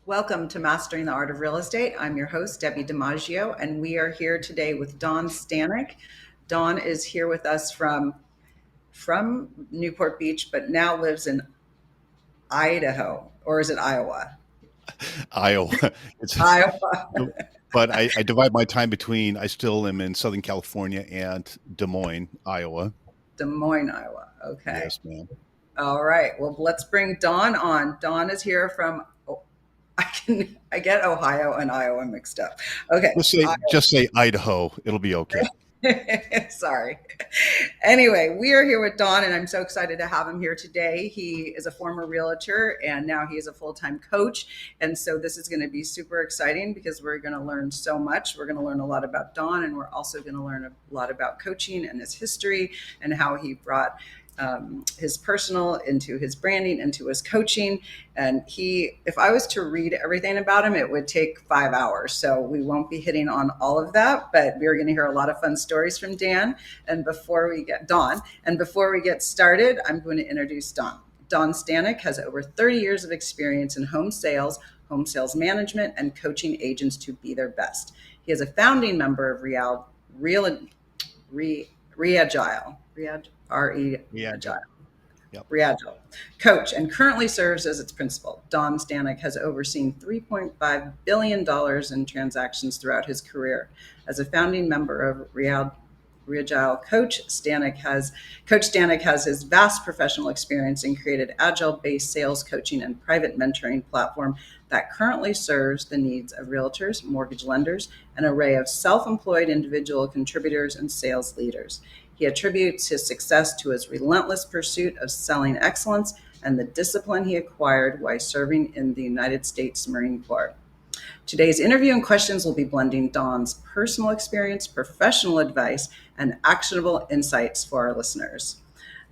Welcome to Mastering the Art of Real Estate. I'm your host, Debbi DiMaggio, and we are here today with Don Stanek. Don is here with us from Newport Beach, but now lives in Idaho, or is it Iowa? Iowa. It's, Iowa, but I divide my time between, I still am in Southern California and Des Moines, Iowa. Des Moines, Iowa. Okay. Yes, ma'am. All right. Well, let's bring Don on. Don is here from, I get Ohio and Iowa mixed up. Okay. Just say Idaho. It'll be okay. Sorry. Anyway, we are here with Don, and I'm so excited to have him here today. He is a former realtor, and now he is a full-time coach. And so this is going to be super exciting because we're going to learn so much. We're going to learn a lot about Don, and we're also going to learn a lot about coaching and his history and how he brought his personal into his branding, into his coaching. And if I was to read everything about him, it would take 5 hours. So we won't be hitting on all of that, but we're going to hear a lot of fun stories from Don. And before we get started, I'm going to introduce Don. Don Stanek has over 30 years of experience in home sales management, and coaching agents to be their best. He is a founding member of Reagile. Yeah. Agile. Yep. Reagile coach and currently serves as its principal. Don Stanek has overseen $3.5 billion in transactions throughout his career. As a founding member of Reagile Coach Stanek has his vast professional experience and created agile-based sales coaching and private mentoring platform that currently serves the needs of realtors, mortgage lenders, an array of self-employed individual contributors and sales leaders. He attributes his success to his relentless pursuit of selling excellence and the discipline he acquired while serving in the United States Marine Corps. Today's interview and questions will be blending Don's personal experience, professional advice, and actionable insights for our listeners.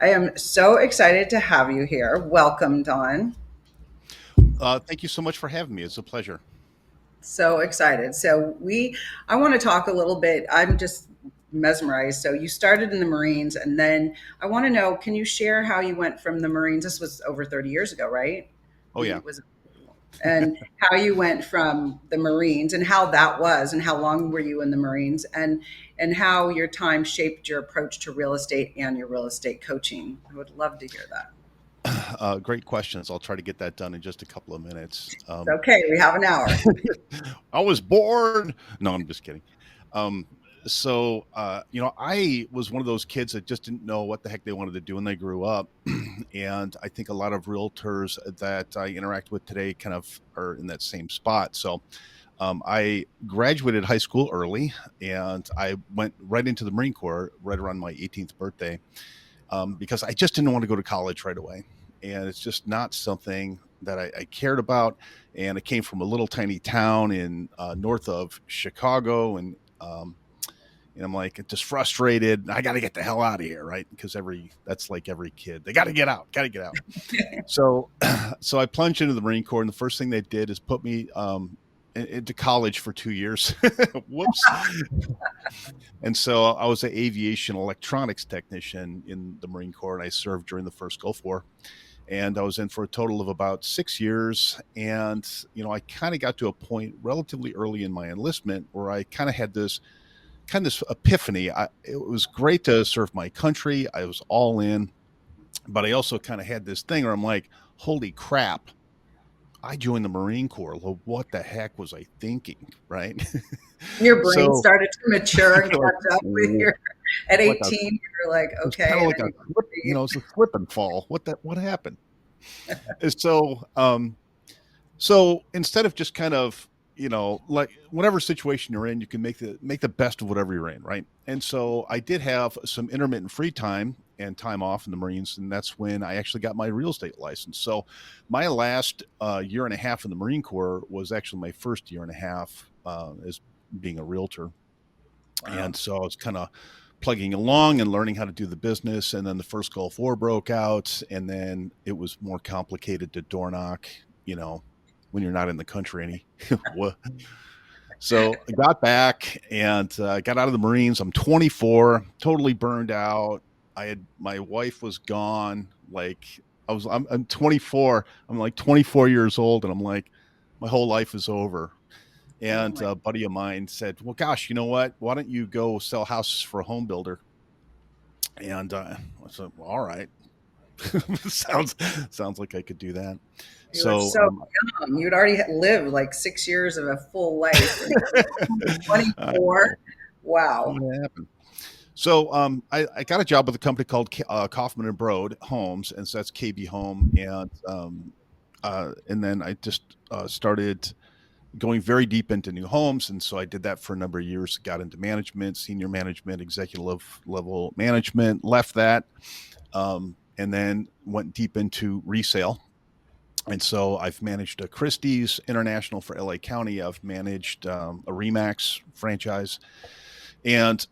I am so excited to have you here. Welcome, Don. Thank you so much for having me. It's a pleasure. So excited. I want to talk a little bit. I'm just mesmerized. So you started in the Marines, and then I want to know, can you share how you went from the Marines? This was over 30 years ago, right? Oh, yeah. And how you went from the Marines and how that was, and how long were you in the Marines, and how your time shaped your approach to real estate and your real estate coaching. I would love to hear that. Great questions. I'll try to get that done in just a couple of minutes. Okay, we have an hour. I was bored. No, I'm just kidding. I was one of those kids that just didn't know what the heck they wanted to do when they grew up. And I think a lot of realtors that I interact with today kind of are in that same spot. So I graduated high school early, and I went right into the Marine Corps right around my 18th birthday because I just didn't want to go to college right away. And it's just not something that I cared about. And I came from a little tiny town in north of Chicago, and I'm like just frustrated. I got to get the hell out of here, right? Because that's like every kid. They got to get out. So, so I plunged into the Marine Corps, and the first thing they did is put me into college for 2 years. Whoops. And so I was an aviation electronics technician in the Marine Corps, and I served during the first Gulf War. And I was in for a total of about 6 years. And, I kind of got to a point relatively early in my enlistment where I kind of had this epiphany. It was great to serve my country. I was all in, but I also kind of had this thing where I'm like, holy crap, I joined the Marine Corps. Well, what the heck was I thinking, right? Your brain started to mature and catch up with at 18, you were like, okay. Kind of like it's a slip and fall. What happened? So instead of just kind of, like whatever situation you're in, you can make the best of whatever you're in, right? And so I did have some intermittent free time and time off in the Marines, and that's when I actually got my real estate license. So my last year and a half in the Marine Corps was actually my first year and a half as being a realtor. Wow. And so I was kind of plugging along and learning how to do the business. And then the first Gulf War broke out, and then it was more complicated to door knock, when you're not in the country any. So I got back and got out of the Marines. I'm 24, totally burned out. My wife was gone. Like I'm 24. I'm like 24 years old, and I'm like, my whole life is over. Oh And my. a buddy of mine said, well, gosh, you know what? Why don't you go sell houses for a home builder? And I said, well, all right. sounds sounds like I could do that. You were So so young. You'd already lived like 6 years of a full life, and I 24. know Wow. what happened. So I got a job with a company called Kaufman and Broad Homes, and so that's KB Home, and then I just started going very deep into new homes, and so I did that for a number of years. Got into management, senior management, executive level management. Left that, and then went deep into resale. And so I've managed a Christie's International for LA County. I've managed a Remax franchise, and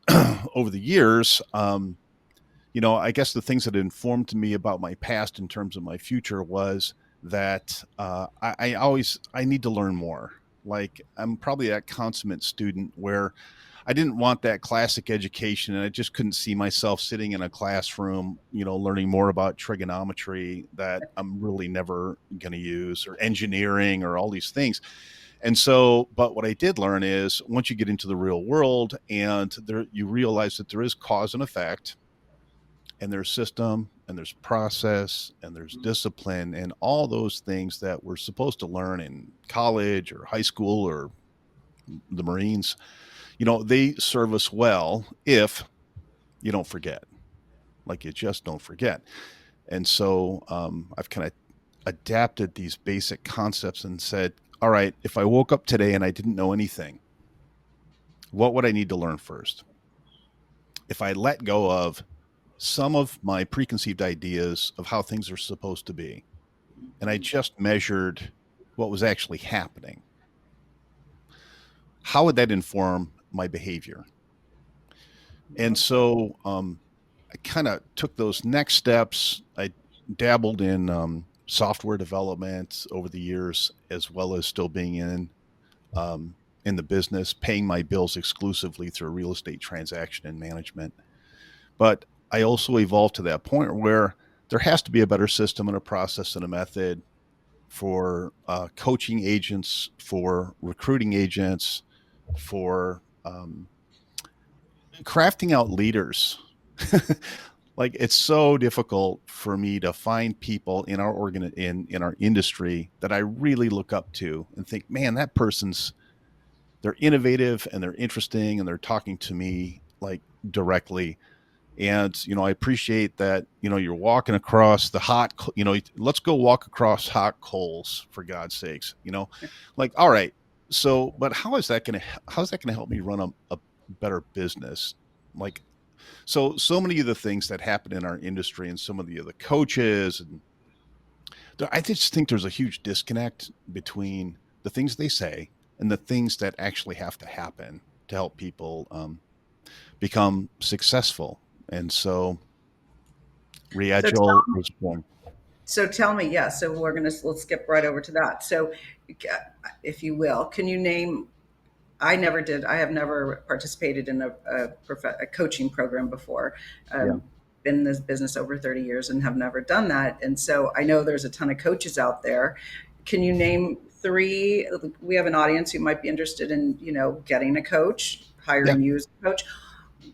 over the years, I guess the things that informed me about my past in terms of my future was that I need to learn more. Like I'm probably that consummate student where I didn't want that classic education, and I just couldn't see myself sitting in a classroom, learning more about trigonometry that I'm really never going to use, or engineering, or all these things. And so, but what I did learn is once you get into the real world, and there, you realize that there is cause and effect, and there's system, and there's process, and there's discipline, and all those things that we're supposed to learn in college or high school or the Marines. They serve us well if you don't forget. Like you just don't forget. And so I've kind of adapted these basic concepts and said, all right, if I woke up today and I didn't know anything, what would I need to learn first? If I let go of some of my preconceived ideas of how things are supposed to be, and I just measured what was actually happening, how would that inform my behavior? And Okay. so I kind of took those next steps. I dabbled in software development over the years, as well as still being um, in the business, paying my bills exclusively through real estate transaction and management. But I also evolved to that point where there has to be a better system and a process and a method for coaching agents, for recruiting agents, for crafting out leaders. Like it's so difficult for me to find people in our in our industry that I really look up to and think, man, that person's they're innovative and they're interesting and they're talking to me like directly. And I appreciate that you're walking across the hot let's go walk across hot coals, for God's sakes. Like, all right, so but how's that going to help me run a better business? Like, so many of the things that happen in our industry and some of the other coaches, and I just think there's a huge disconnect between the things they say and the things that actually have to happen to help people become successful. And so So Reagile was born. So tell me, yeah. So let's skip right over to that. So, if you will, can you name? I never did. I have never participated in a coaching program before. Yeah. Been in this business over 30 years and have never done that. And so I know there's a ton of coaches out there. Can you name three? We have an audience who might be interested in, getting a coach, Yeah. hiring you as a coach.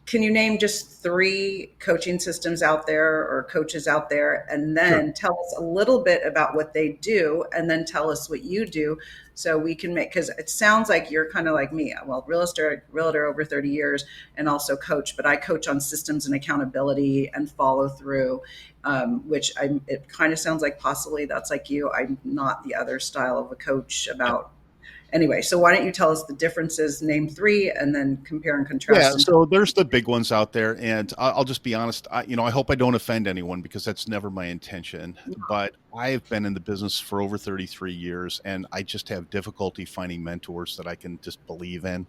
Can you name just three coaching systems out there or coaches out there, and Sure. then tell us a little bit about what they do, and then tell us what you do, so we can make, because it sounds like you're kind of like me. Well, realtor over 30 years, and also coach, but I coach on systems and accountability and follow through, which it kind of sounds like possibly that's like you. I'm not the other style of a coach Yeah. about. Anyway, so why don't you tell us the differences, name three, and then compare and Yeah, contrast and so there's the big ones out there, and I'll just be honest. I hope I don't offend anyone because that's never my intention. But I've been in the business for over 33 years, and I just have difficulty finding mentors that I can just believe in.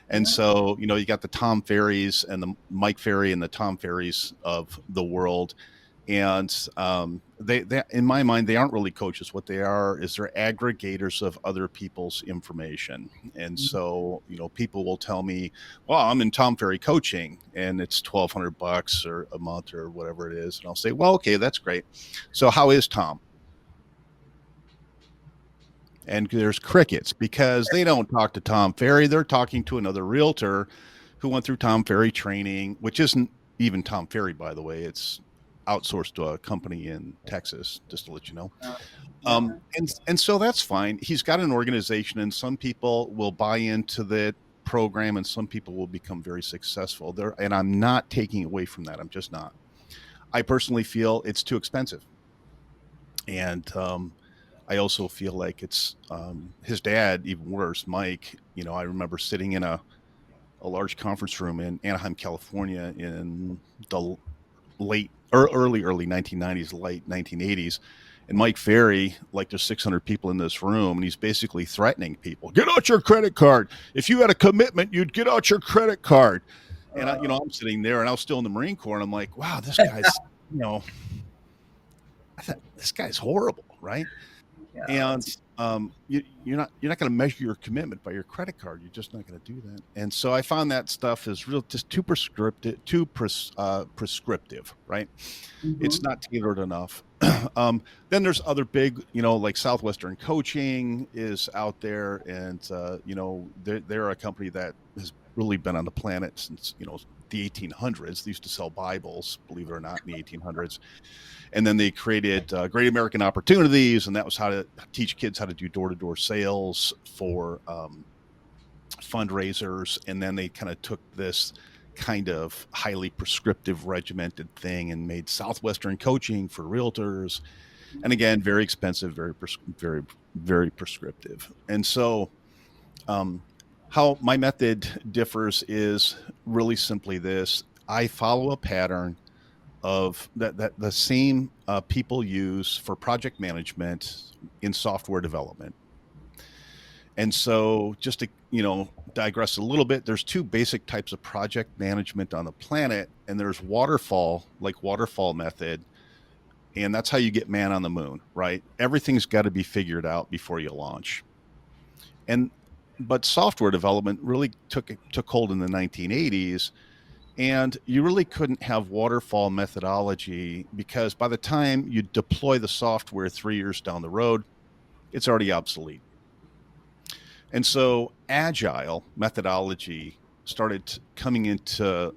And yeah. so, you got the Tom Ferries and the Mike Ferry and the Tom Ferries of the world, and they in my mind they aren't really coaches. What they are is they're aggregators of other people's information. And so people will tell me, well, I'm in Tom Ferry coaching and it's $1,200 or a month or whatever it is, and I'll say, well, okay, that's great. So how is Tom? And there's crickets because they don't talk to Tom Ferry. They're talking to another realtor who went through Tom Ferry training, which isn't even Tom Ferry, by the way. It's outsourced to a company in Texas, just to let you know. Uh, yeah. And so that's fine. He's got an organization, and some people will buy into that program, and some people will become very successful there. And I'm not taking away from that. I'm just not. I personally feel it's too expensive, and I also feel like it's his dad, even worse, Mike. You know, I remember sitting in a large conference room in Anaheim, California, in the late or early 1990s, late 1980s. And Mike Ferry, like there's 600 people in this room, and he's basically threatening people: get out your credit card. If you had a commitment, you'd get out your credit card. And Uh, I'm sitting there, and I was still in the Marine Corps, and I'm like, wow, this guy's, I thought this guy's horrible, right? yeah, And that's you're not going to measure your commitment by your credit card. You're just not going to do that. And so I found that stuff is real, just too prescriptive, prescriptive, right? It's mhm. not tailored enough. Then there's other big, like Southwestern Coaching is out there, and they're a company that has really been on the planet since the 1800s. They used to sell Bibles, believe it or not, in the 1800s, and then they created Great American Opportunities, and that was how to teach kids how to do door-to-door sales for fundraisers. And then they kind of took this kind of highly prescriptive regimented thing and made Southwestern Coaching for realtors, and again, very expensive, very very prescriptive. And so how my method differs is really simply this: I follow a pattern of that the same people use for project management in software development. And so, just to digress a little bit, there's two basic types of project management on the planet, and there's waterfall, like waterfall method, and that's how you get man on the moon, right? Everything's got to be figured out before you launch. And but software development really took hold in the 1980s, and you really couldn't have waterfall methodology because by the time you deploy the software 3 years down the road, it's already obsolete. And so agile methodology started coming into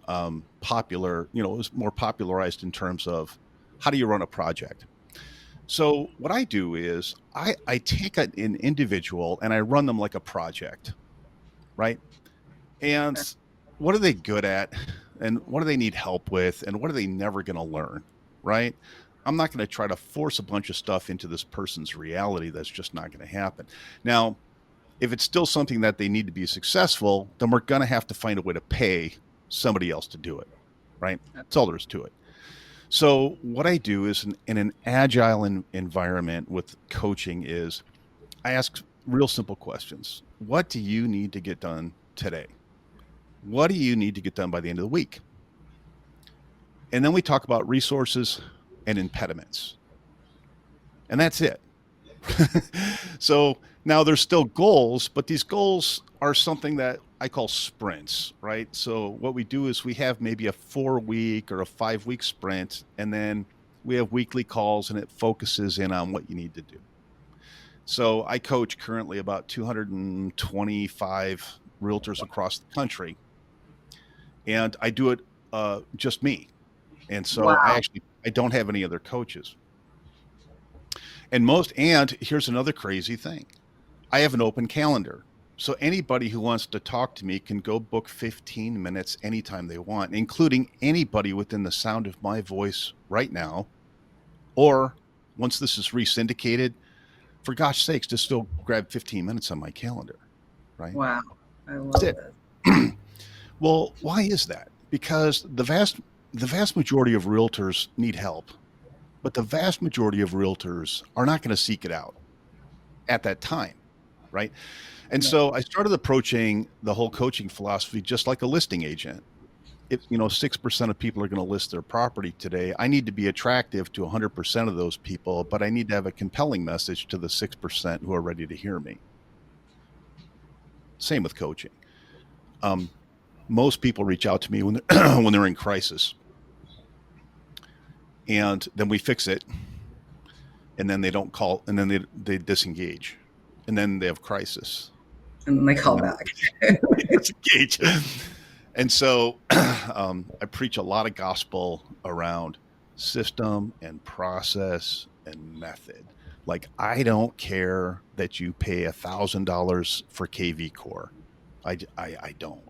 popular, it was more popularized in terms of how do you run a project. So what I do is I take an individual and I run them like a project, right? And what are they good at? And what do they need help with? And what are they never going to learn? Right? I'm not going to try to force a bunch of stuff into this person's reality. That's just not going to happen. Now, if it's still something that they need to be successful, then we're going to have to find a way to pay somebody else to do it. Right? That's all there is to it. So what I do is in an agile environment with coaching is I ask real simple questions. What do you need to get done today? What do you need to get done by the end of the week? And then we talk about resources and impediments. And that's it. So now there's still goals, but these goals are something that I call sprints, right? So what we do is we have maybe a 4 week or a 5 week sprint, and then we have weekly calls and it focuses in on what you need to do. So I coach currently about 225 realtors across the country, and I do it just me. And so Wow. I don't have any other coaches. And here's another crazy thing. I have an open calendar. So anybody who wants to talk to me can go book 15 minutes anytime they want, including anybody within the sound of my voice right now. Or once this is resyndicated, for gosh sakes, just still grab 15 minutes on my calendar, right? Wow. I That's love this. it. Well, why is that? Because the vast majority of realtors need help, but the vast majority of realtors are not going to seek it out at that time, right? And Right. so I started approaching the whole coaching philosophy just like a listing agent. If 6% of people are going to list their property today, I need to be attractive to 100% of those people, but I need to have a compelling message to the 6% who are ready to hear me. Same with coaching. Um, most people reach out to me when they're, when they're in crisis, and then we fix it, and then they don't call, and then they disengage. and then they have crisis, And then they and call then back. they disengage. And so I preach a lot of gospel around system and process and method. Like, I don't care that you pay $1,000 for KV Core. I don't.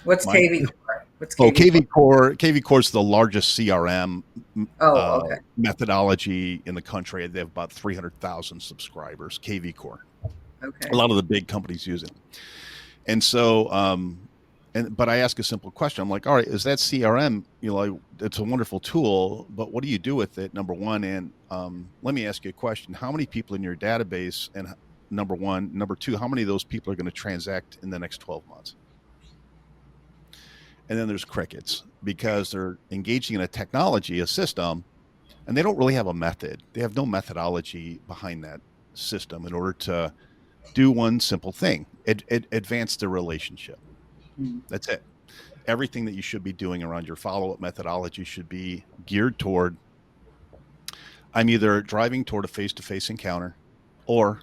What's My KV Core? What's Oh, KV Core? KV Core is the largest CRM Oh, okay. methodology in the country. They have about 300,000 subscribers. KV Core. A Okay. lot of the big companies use it. And so, but I ask a simple question. I'm like, all right, is that CRM? Like, it's a wonderful tool, but what do you do with it? Number one, and let me ask you a question: how many people in your database? And number one, number two, how many of those people are going to transact in the next 12 months? And then there's crickets because they're engaging in a technology, a system, and they don't really have a method. They have no methodology behind that system in order to do one simple thing: advance the relationship. Mm. That's it. Everything that you should be doing around your follow-up methodology should be geared toward, I'm either driving toward a face-to-face encounter, or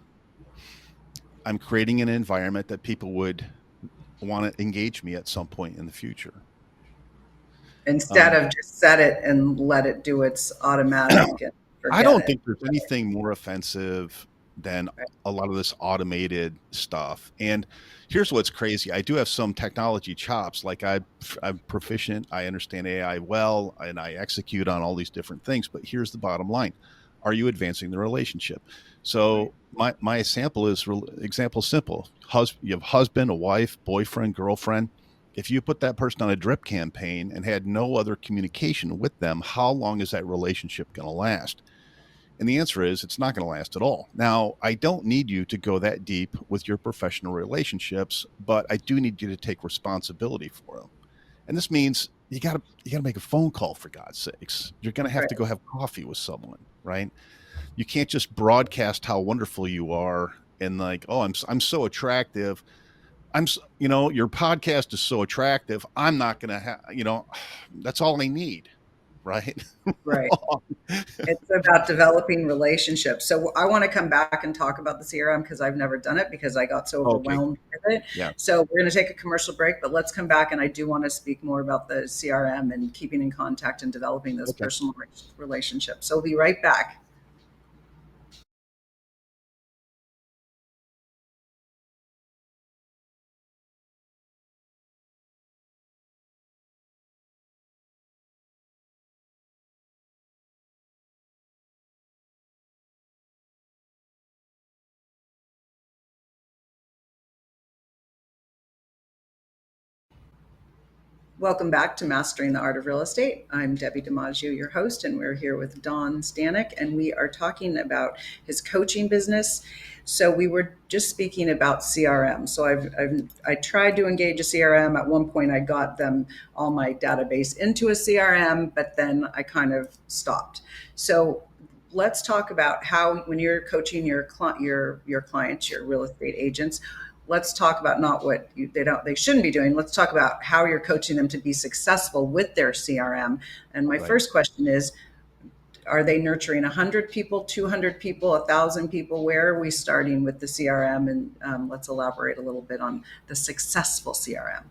I'm creating an environment that people would want to engage me at some point in the future. Instead um, of just set it and let it do its automatic and I forget don't it. think there's anything more offensive than Right. a lot of this automated stuff. And here's what's crazy. I do have some technology chops. Like, I'm proficient. I understand AI well, and I execute on all these different things. But here's the bottom line: are you advancing the relationship? Right. So my example is simple. You have husband, a wife, boyfriend, girlfriend. If you put that person on a drip campaign and had no other communication with them, how long is that relationship going to last? And the answer is, it's not going to last at all. Now, I don't need you to go that deep with your professional relationships, but I do need you to take responsibility for them. And this means you got to make a phone call, for God's sakes. You're going to have Right. to go have coffee with someone, right? You can't just broadcast how wonderful you are and, like, oh, I'm so attractive. Your podcast is so attractive. I'm not going to have, that's all I need, right? Right. It's about developing relationships. So I want to come back and talk about the CRM because I've never done it because I got so Okay. overwhelmed with it. Yeah. So we're going to take a commercial break, but let's come back and I do want to speak more about the CRM and keeping in contact and developing those Okay. personal relationships. So we'll be right back. Welcome back to Mastering the Art of Real Estate. I'm Debbi DiMaggio, your host, and we're here with Don Stanek, and we are talking about his coaching business. So we were just speaking about CRM. So I tried to engage a CRM. At one point, I got them all my database into a CRM, but then I kind of stopped. So let's talk about how, when you're coaching your clients, your real estate agents, let's talk about not what they shouldn't be doing. Let's talk about how you're coaching them to be successful with their CRM. And my Right. first question is, are they nurturing 100 people, 200 people, 1,000 people? Where are we starting with the CRM? And let's elaborate a little bit on the successful CRM.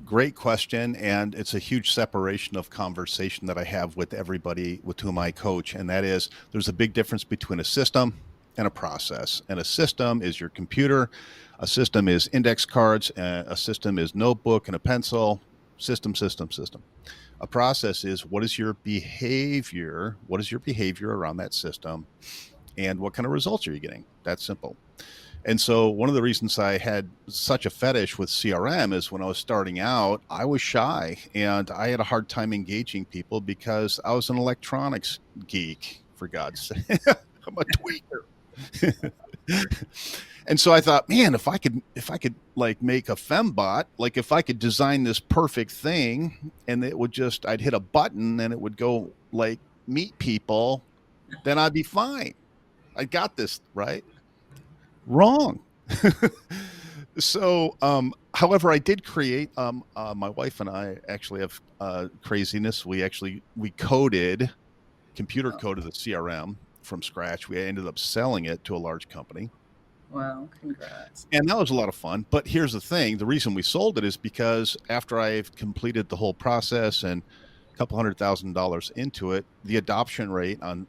Great question. And it's a huge separation of conversation that I have with everybody with whom I coach. And that is, there's a big difference between a system and a process. And a system is your computer, a system is index cards, a system is notebook and a pencil. System. A process is, what is your behavior? What is your behavior around that system? And what kind of results are you getting? That's simple. And so one of the reasons I had such a fetish with CRM is, when I was starting out, I was shy and I had a hard time engaging people because I was an electronics geek, for God's sake. I'm a tweaker. And so I thought, man, if I could like make a fembot, like if I could design this perfect thing and it would just, I'd hit a button and it would go like meet people, then I'd be fine. I got this right. Wrong. So, however, I did create. My wife and I actually have craziness. We coded, computer Oh, coded the CRM from scratch. We ended up selling it to a large company, Wow, congrats. And that was a lot of fun. But here's the thing: the reason we sold it is because after I've completed the whole process and a couple $100,000 into it, the adoption rate on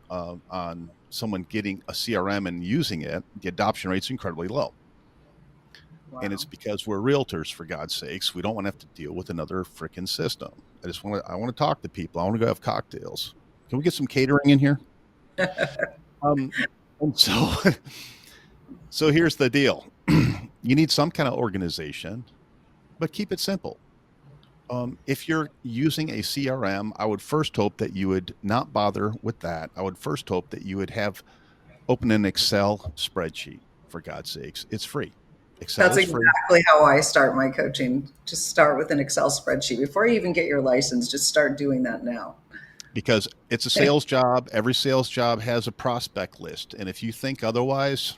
someone getting a CRM and using it, the adoption rate's incredibly low. And it's Wow. because we're realtors, for God's sakes. We don't want to have to deal with another freaking system. I want to talk to people. I want to go have cocktails. Can we get some catering in here? Um, and so, so here's the deal. You need some kind of organization, but keep it simple. If you're using a CRM, I would first hope that you would not bother with that. I would first hope that you would have open an Excel spreadsheet, for God's sakes. It's free. Excel That's is free exactly how I start my coaching. Just start with an Excel spreadsheet. Before you even get your license, just start doing that now. because it's a sales job. Every sales job has a prospect list. And if you think otherwise,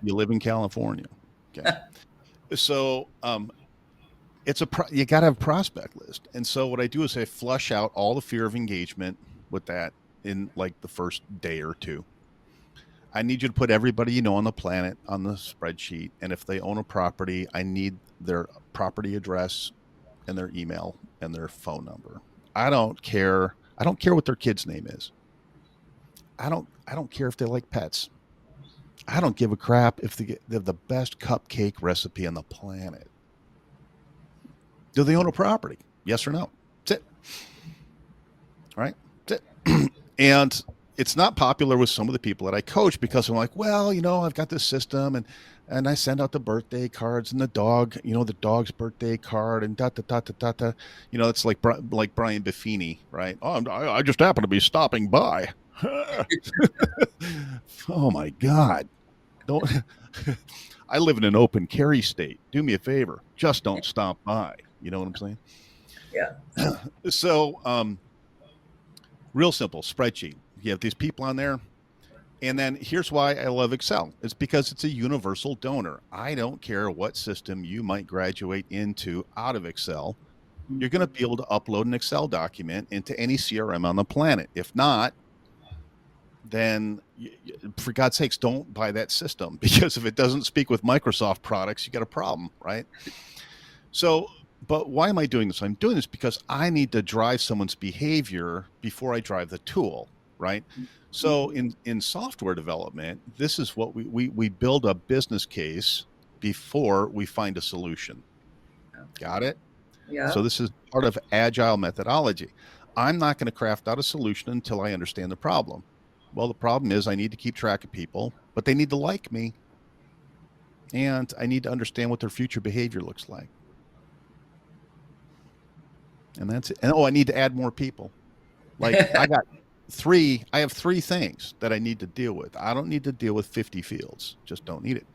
you live in California. Okay. So you got to have a prospect list. And so what I do is I flush out all the fear of engagement with that in like the first day or two. I need you to put everybody you know on the planet on the spreadsheet. And if they own a property, I need their property address and their email and their phone number. I don't care. I don't care what their kid's name is. I don't care if they like pets. I don't give a crap if they have the best cupcake recipe on the planet. Do they own a property? Yes or no? That's it. All right. That's it. And it's not popular with some of the people that I coach because I'm like, well, I've got this system and I send out the birthday cards and the dog, the dog's birthday card and da da da da da da. It's like Brian Buffini, right? Oh, I just happen to be stopping by. Oh my God. Don't I live in an open carry state. Do me a favor. Just don't stop by. You know what I'm saying? Yeah. So, real simple spreadsheet. You have these people on there. And then here's why I love Excel. It's because it's a universal donor. I don't care what system you might graduate into out of Excel. You're going to be able to upload an Excel document into any CRM on the planet. If not, then for God's sakes, don't buy that system, because if it doesn't speak with Microsoft products, you got a problem, right? So, but why am I doing this? I'm doing this because I need to drive someone's behavior before I drive the tool, right? So in software development, this is what we build a business case before we find a solution. Got it? Yeah. So this is part of agile methodology. I'm not going to craft out a solution until I understand the problem. Well, the problem is I need to keep track of people, but they need to like me. And I need to understand what their future behavior looks like. And that's it. And I need to add more people. Like I have three things that I need to deal with. I don't need to deal with 50 fields. Just don't need it.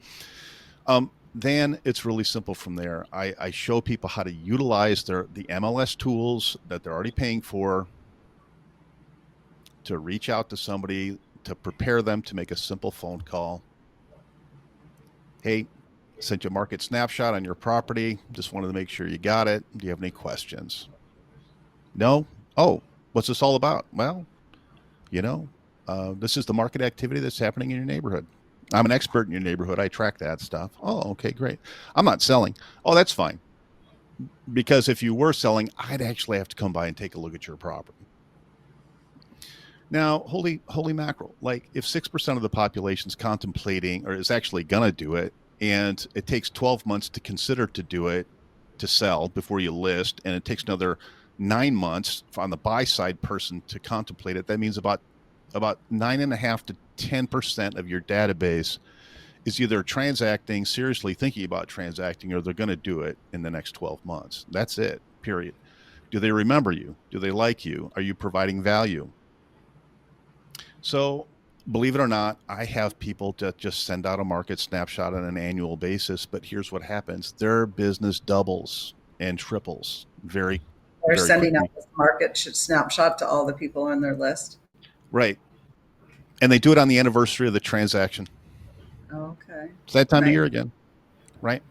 Then it's really simple from there. I show people how to utilize the MLS tools that they're already paying for to reach out to somebody, to prepare them to make a simple phone call. Hey, sent you a market snapshot on your property. Just wanted to make sure you got it. Do you have any questions? No? Oh, what's this all about? Well, this is the market activity that's happening in your neighborhood. I'm an expert in your neighborhood. I track that stuff. Oh, okay, great. I'm not selling. Oh, that's fine. Because if you were selling, I'd actually have to come by and take a look at your property. Now, holy mackerel, like if 6% of the population's contemplating or is actually going to do it, and it takes 12 months to consider to do it, to sell before you list, and it takes another 9 months on the buy side person to contemplate it, that means about 9.5 to 10% of your database is either transacting, seriously thinking about transacting, or they're going to do it in the next 12 months. That's it, period. Do they remember you? Do they like you? Are you providing value? So, believe it or not, I have people that just send out a market snapshot on an annual basis, but here's what happens. Their business doubles and triples very, They're very sending out quickly. this market snapshot to all the people on their list. Right. And they do it on the anniversary of the transaction. Okay. It's that time of Nice. year again, right?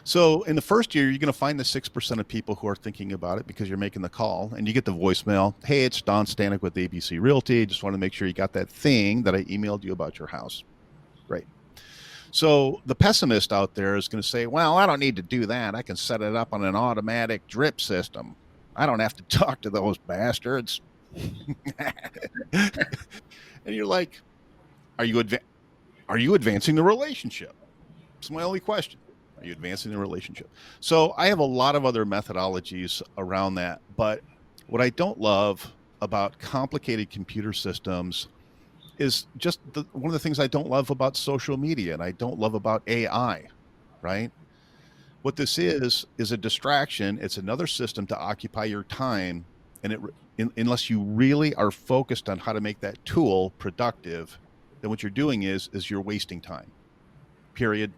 So in the first year, you're going to find the 6% of people who are thinking about it because you're making the call and you get the voicemail. Hey, it's Don Stanek with ABC Realty. Just want to make sure you got that thing that I emailed you about your house. Great. So the pessimist out there is going to say, well, I don't need to do that. I can set it up on an automatic drip system. I don't have to talk to those bastards. And you're like, are you are you advancing the relationship? It's my only question. Are you advancing the relationship? So I have a lot of other methodologies around that. But what I don't love about complicated computer systems is just one of the things I don't love about social media and I don't love about AI, right? What this is a distraction. It's another system to occupy your time. And unless you really are focused on how to make that tool productive, then what you're doing is you're wasting time, period.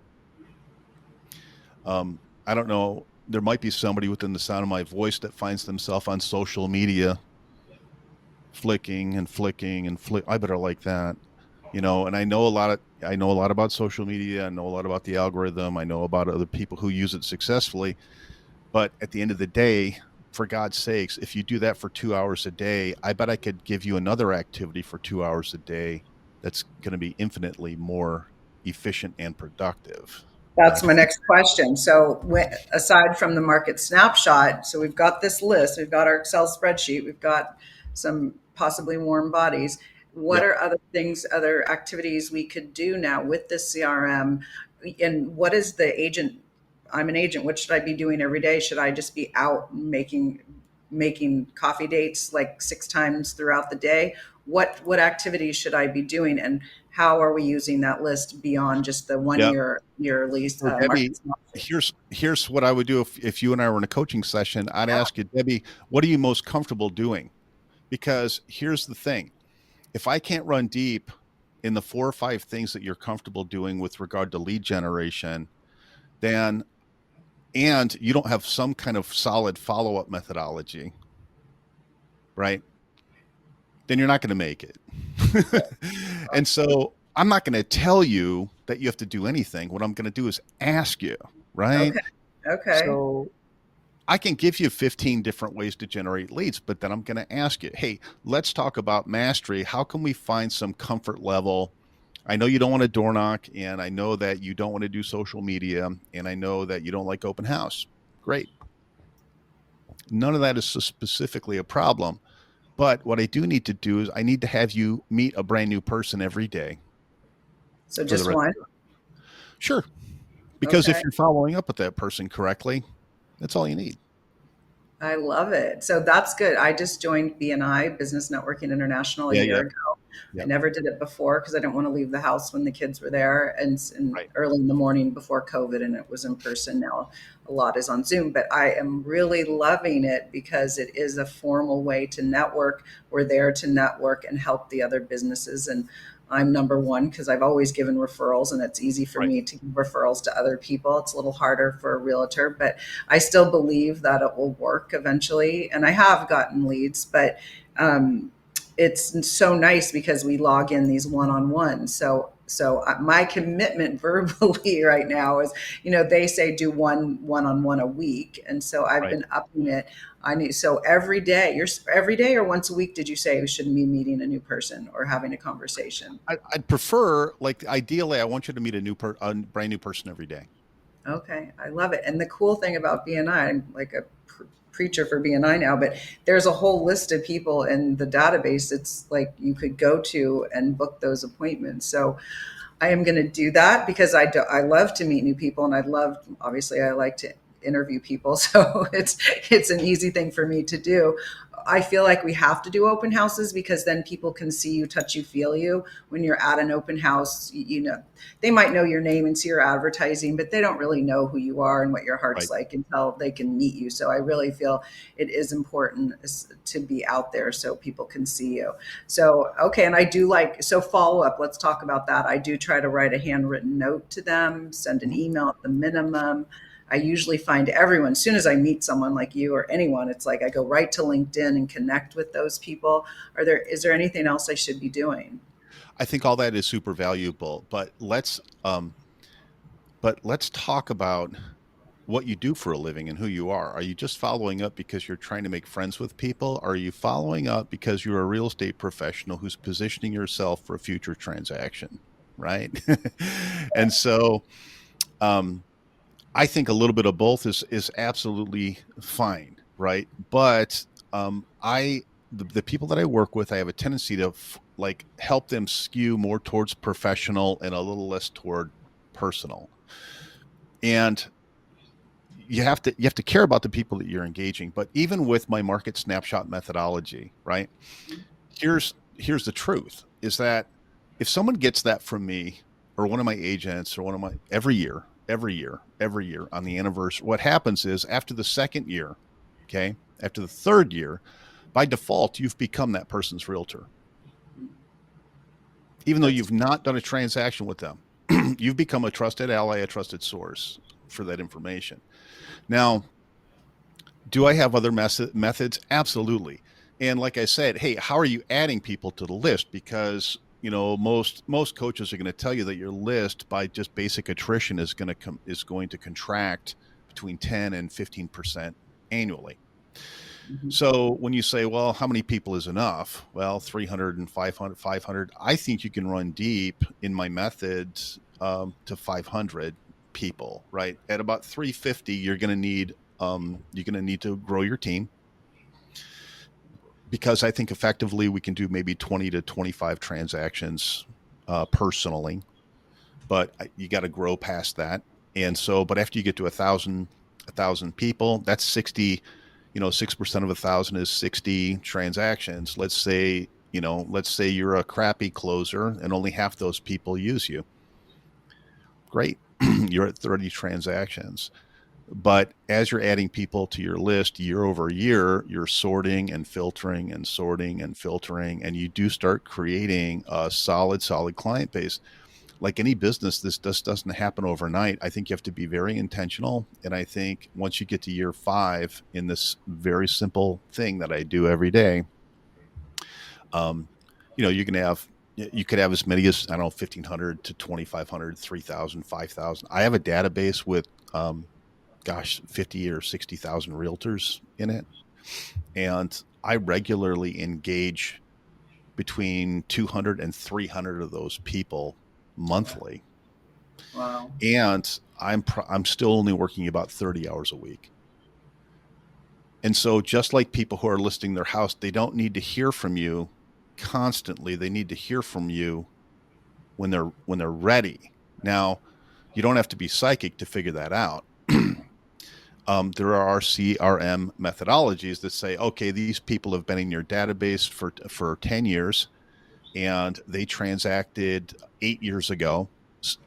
I don't know. There might be somebody within the sound of my voice that finds themselves on social media flicking and flicking and flick. I better like that, and I know a lot about social media. I know a lot about the algorithm. I know about other people who use it successfully. But at the end of the day, for God's sakes, if you do that for 2 hours a day, I bet I could give you another activity for 2 hours a day that's going to be infinitely more efficient and productive. That's my next question. So, aside from the market snapshot, so we've got this list, we've got our Excel spreadsheet, we've got some possibly warm bodies. What Yep. are other things, other activities we could do now with this CRM? And what is the agent? I'm an agent. What should I be doing every day? Should I just be out making coffee dates like 6 times throughout the day? What activities should I be doing, and how are we using that list beyond just the one Yep. year lease So market Debbie, snapshot? here's what I would do if you and I were in a coaching session. I'd ask you, Debbie, what are you most comfortable doing? Because here's the thing: if I can't run deep in the 4 or 5 things that you're comfortable doing with regard to lead generation, then and you don't have some kind of solid follow up methodology, right? Then you're not going to make it. And so I'm not going to tell you that you have to do anything. What I'm going to do is ask you, right? Okay. Okay. So I can give you 15 different ways to generate leads, but then I'm going to ask you, hey, let's talk about mastery. How can we find some comfort level? I know you don't want to door knock, and I know that you don't want to do social media, and I know that you don't like open house. Great. None of that is so specifically a problem. But what I do need to do is I need to have you meet a brand new person every day So for the just rest. one. Sure. Because Okay. if you're following up with that person correctly, that's all you need. I love it. So that's good. I just joined BNI, Business Networking International, a Yeah. year Yep. ago. I Yep. never did it before because I didn't want to leave the house when the kids were there and Right. early in the morning before COVID, and it was in person. Now a lot is on Zoom, but I am really loving it because it is a formal way to network. We're there to network and help the other businesses. And I'm number one because I've always given referrals, and it's easy for Right. me to give referrals to other people. It's a little harder for a realtor, but I still believe that it will work eventually. And I have gotten leads, but um, it's so nice because we log in these one-on-ones. So my commitment verbally right now is, they say do one-on-one a week, and so I've Right. been upping it. I need so every day. You're every day or once a week? Did you say we should be meeting a new person or having a conversation? I'd prefer, like, ideally, I want you to meet a brand new person every day. Okay, I love it. And the cool thing about BNI, I'm like a preacher for BNI now, but there's a whole list of people in the database. It's like you could go to and book those appointments. So I am going to do that because I love to meet new people, and obviously I like to interview people. So it's an easy thing for me to do. I feel like we have to do open houses because then people can see you, touch you, feel you. When you're at an open house, they might know your name and see your advertising, but they don't really know who you are and what your heart's Right. like until they can meet you. So I really feel it is important to be out there so people can see you. So, okay. And I do so follow up, let's talk about that. I do try to write a handwritten note to them, send an Mhm. email at the minimum. I usually find everyone, as soon as I meet someone like you or anyone, it's like I go right to LinkedIn and connect with those people. Is there anything else I should be doing? I think all that is super valuable, but let's talk about what you do for a living and who you are. Are you just following up because you're trying to make friends with people? Or are you following up because you're a real estate professional who's positioning yourself for a future transaction? Right. And so, um, I think a little bit of both is absolutely fine, right? But the people that I work with, I have a tendency to like help them skew more towards professional and a little less toward personal. And you have to care about the people that you're engaging. But even with my market snapshot methodology, right? Here's the truth is that if someone gets that from me or one of my agents or one of my every year on the anniversary, what happens is after the second year, okay, after the third year, by default, you've become that person's realtor, even though That's you've not done a transaction with them. You've become a trusted ally, a trusted source for that information. Now, do I have other methods? Absolutely. And like I said, hey, how are you adding people to the list? Because most coaches are going to tell you that your list by just basic attrition is going to contract between 10 and 15% annually. mhm. So when you say, well, how many people is enough? Well, 300 and 500. I think you can run deep in my methods to 500 people, right? At about 350, you're going to need to grow your team because I think effectively we can do maybe 20 to 25 transactions personally, but you got to grow past that. And so, but after you get to a thousand people, that's 60, 6% of 1,000 is 60 transactions. Let's say you're a crappy closer and only half those people use you. Great. You're at 30 transactions. But as you're adding people to your list year over year, you're sorting and filtering and sorting and filtering, and you do start creating a solid client base. Like any business, this just doesn't happen overnight. I think you have to be very intentional. And I think once you get to year 5 in this very simple thing that I do every day, um, you could have as many as, I don't know, 1,500 to 2,500, 3,000, 5,000. I have a database with, gosh, 50 or 60,000 realtors in it. And I regularly engage between 200 and 300 of those people monthly. Wow. And I'm still only working about 30 hours a week. And so just like people who are listing their house, they don't need to hear from you constantly. They need to hear from you when they're ready. Now, you don't have to be psychic to figure that out. There are CRM methodologies that say, okay, these people have been in your database for 10 years and they transacted 8 years ago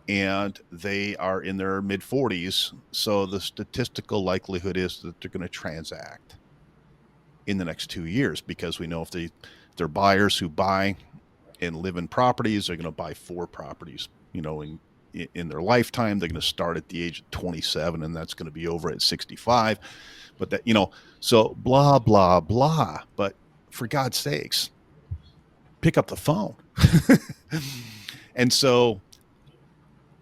and they are in their mid 40s. So the statistical likelihood is that they're going to transact in the next 2 years because we know if they're buyers who buy and live in properties, they're going to buy 4 properties, in their lifetime. They're going to start at the age of 27 and that's going to be over at 65. But so blah, blah, blah. But for God's sakes, pick up the phone. And so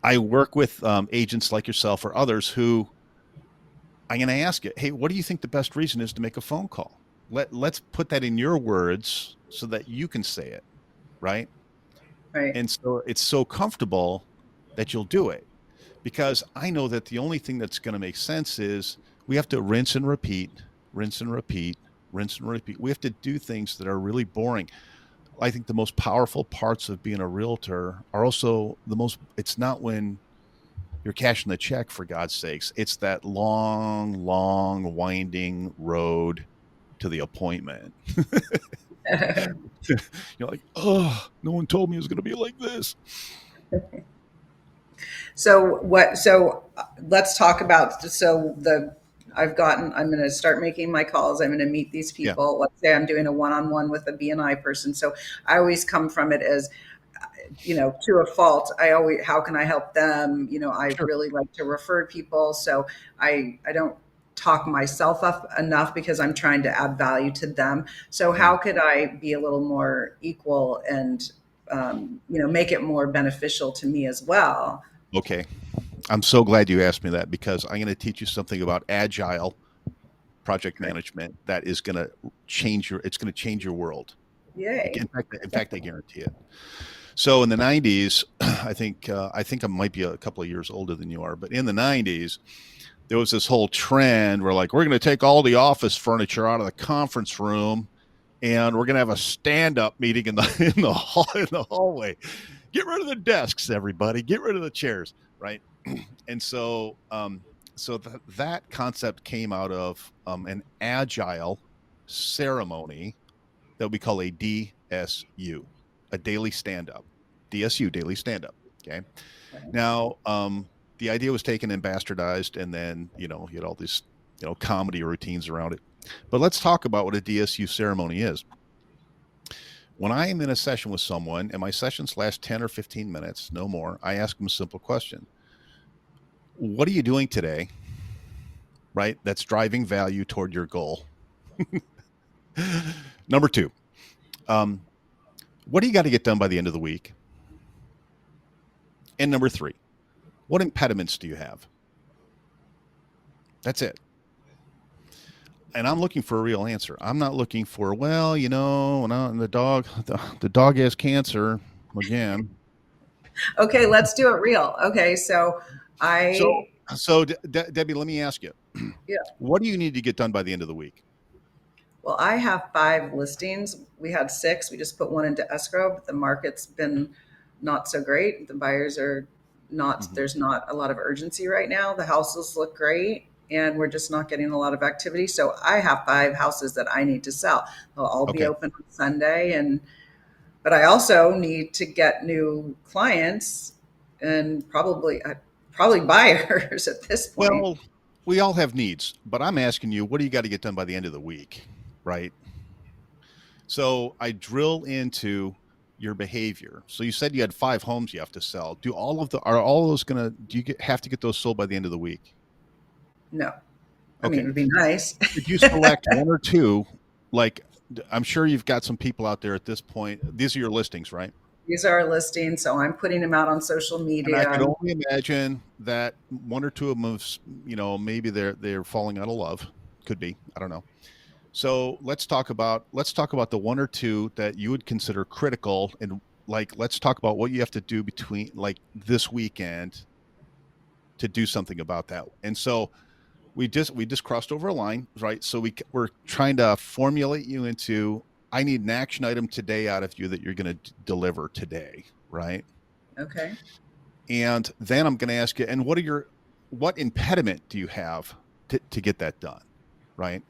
I work with agents like yourself or others who I'm going to ask you, hey, what do you think the best reason is to make a phone call? Let's put that in your words so that you can say it, right? Right. And so it's so comfortable that you'll do it because I know that the only thing that's going to make sense is we have to rinse and repeat, rinse and repeat, rinse and repeat. We have to do things that are really boring. I think the most powerful parts of being a realtor are also it's not when you're cashing the check, for God's sakes. It's that long, winding road to the appointment. You're like, oh, no one told me it was going to be like this. So let's talk about, I'm going to start making my calls. I'm going to meet these Yeah, people. Let's say I'm doing a one-on-one with a BNI person. So I always come from it as, to a fault. How can I help them? I sure. really like to refer people. So I don't talk myself up enough because I'm trying to add value to them. So Mhm. how could I be a little more equal and, make it more beneficial to me as well? Okay. I'm so glad you asked me that because I'm going to teach you something about agile project Great. management that is going to it's going to change your world. Yay. In fact, I guarantee it. So in the 90s, I think I might be a couple of years older than you are, but in the 90s, there was this whole trend where like we're going to take all the office furniture out of the conference room and we're going to have a stand-up meeting in the in the hallway. Get rid of the desks, everybody. Get rid of the chairs, right? And that concept came out of an agile ceremony that we call a DSU, a daily stand-up. DSU, daily stand-up. Okay. Now, the idea was taken and bastardized, and then you had all these comedy routines around it. But let's talk about what a DSU ceremony is. When I am in a session with someone, and my sessions last 10 or 15 minutes, no more, I ask them a simple question: what are you doing today, right? That's driving value toward your goal. Number two, um, what do you got to get done by the end of the week? And number three, what impediments do you have? That's it. And I'm looking for a real answer. I'm not looking for, well, when the dog has cancer again. Okay, let's do it real. Okay, so So, I, Debbie, let me ask you, yeah, what do you need to get done by the end of the week? well, I have 5 listings. We had 6. We just put one into escrow, but the market's been not so great. The buyers are not, Mhm. there's not a lot of urgency right now. The houses look great and we're just not getting a lot of activity. So I have 5 houses that I need to sell. They'll all be Okay. open on Sunday. But I also need to get new clients and probably buyers at this point. Well, we all have needs, but I'm asking you, what do you got to get done by the end of the week? Right. So I drill into your behavior. So you said you had 5 homes you have to sell. Are all those have to get those sold by the end of the week? No, I mean, it Okay. would be nice. Could you select one or two? Like, I'm sure you've got some people out there at this point. These are your listings, right? These are our listings, so I'm putting them out on social And I media. could only imagine that one or two of them, maybe they're falling out of love. Could be. I don't know. So let's talk about the one or two that you would consider critical, and like let's talk about what you have to do between like this weekend to do something about that. And so we just crossed over a line, right? So we're trying to formulate you into, I need an action item today out of you that you're going to deliver today, right? Okay. And then I'm going to ask you, and what impediment do you have to get that done, right?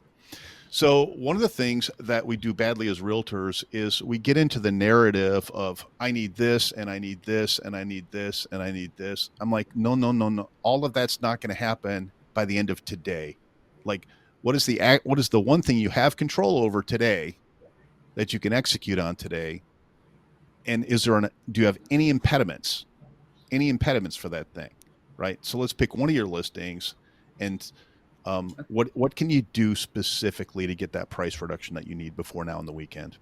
So one of the things that we do badly as realtors is we get into the narrative of I need this and I need this and I need this and I need this. I'm like, no, no, no, no. All of that's not going to happen by the end of today. Like, what is the one thing you have control over today that you can execute on today? And do you have any impediments? Any impediments for that thing? Right. So let's pick one of your listings and what can you do specifically to get that price reduction that you need before now and the weekend?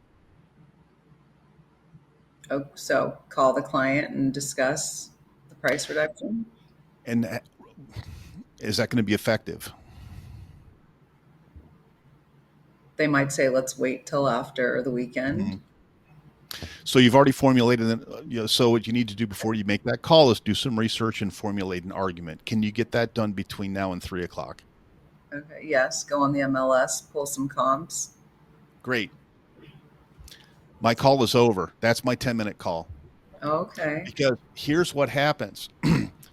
Oh, so call the client and discuss the price reduction. And is that going to be effective? They might say, let's wait till after the weekend. Mhm. So you've already formulated so what you need to do before you make that call is do some research and formulate an argument. Can you get that done between now and 3 o'clock? Okay. Yes. Go on the MLS, pull some comps. Great. My call is over. That's my 10-minute call. Okay. Because here's what happens.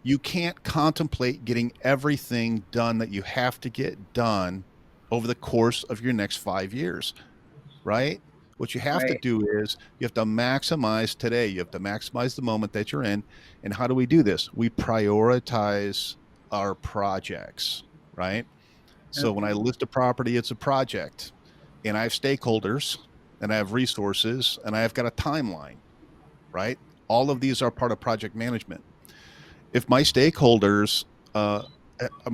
You can't contemplate getting everything done that you have to get done over the course of your next 5 years, right? What you have to Right. do is you have to maximize today. You have to maximize the moment that you're in. And how do we do this? We prioritize our projects, right? So when I Okay. list a property, it's a project, and I have stakeholders, and I have resources, and I've got a timeline, right? All of these are part of project management. If uh, my